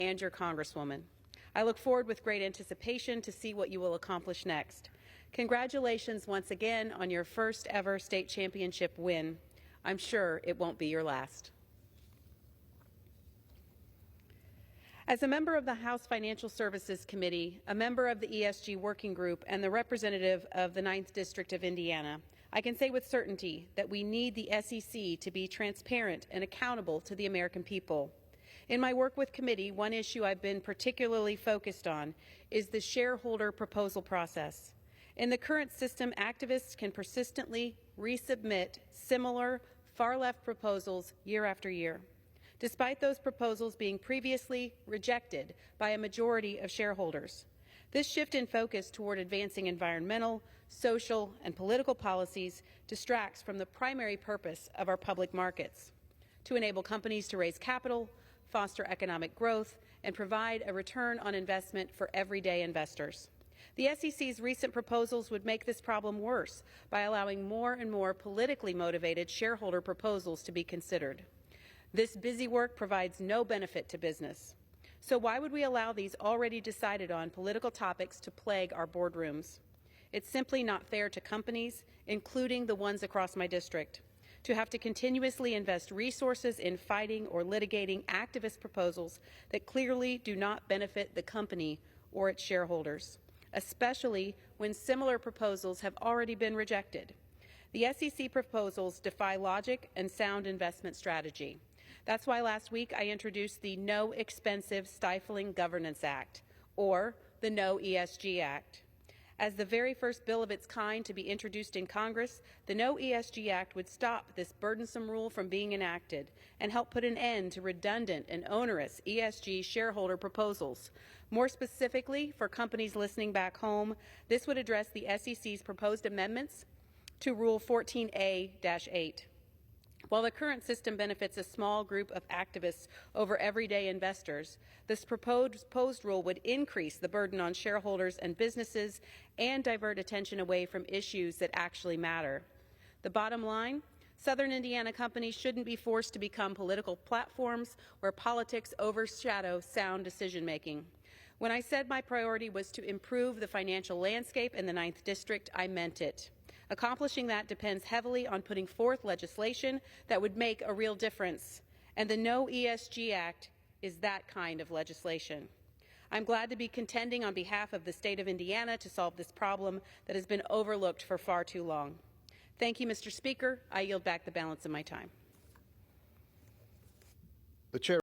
and your Congresswoman. I look forward with great anticipation to see what you will accomplish next. Congratulations once again on your first ever state championship win. I'm sure it won't be your last. As a member of the House Financial Services Committee, a member of the ESG Working Group, and the representative of the 9th District of Indiana, I can say with certainty that we need the SEC to be transparent and accountable to the American people. In my work with committee, one issue I've been particularly focused on is the shareholder proposal process. In the current system, activists can persistently resubmit similar far-left proposals year after year, despite those proposals being previously rejected by a majority of shareholders. This shift in focus toward advancing environmental, social, and political policies distracts from the primary purpose of our public markets: to enable companies to raise capital, foster economic growth, and provide a return on investment for everyday investors. The SEC's recent proposals would make this problem worse by allowing more and more politically motivated shareholder proposals to be considered. This busy work provides no benefit to business. So why would we allow these already decided on political topics to plague our boardrooms? It's simply not fair to companies, including the ones across my district, to have to continuously invest resources in fighting or litigating activist proposals that clearly do not benefit the company or its shareholders, especially when similar proposals have already been rejected. The SEC proposals defy logic and sound investment strategy. That's why last week I introduced the No Expensive Stifling Governance Act, or the No ESG Act. As the very first bill of its kind to be introduced in Congress, the No ESG Act would stop this burdensome rule from being enacted and help put an end to redundant and onerous ESG shareholder proposals. More specifically, for companies listening back home, this would address the SEC's proposed amendments to Rule 14A-8. While the current system benefits a small group of activists over everyday investors, this proposed rule would increase the burden on shareholders and businesses and divert attention away from issues that actually matter. The bottom line: Southern Indiana companies shouldn't be forced to become political platforms where politics overshadow sound decision-making. When I said my priority was to improve the financial landscape in the 9th District, I meant it. Accomplishing that depends heavily on putting forth legislation that would make a real difference, and the No ESG Act is that kind of legislation. I'm glad to be contending on behalf of the state of Indiana to solve this problem that has been overlooked for far too long. Thank you, Mr. Speaker. I yield back the balance of my time. The chair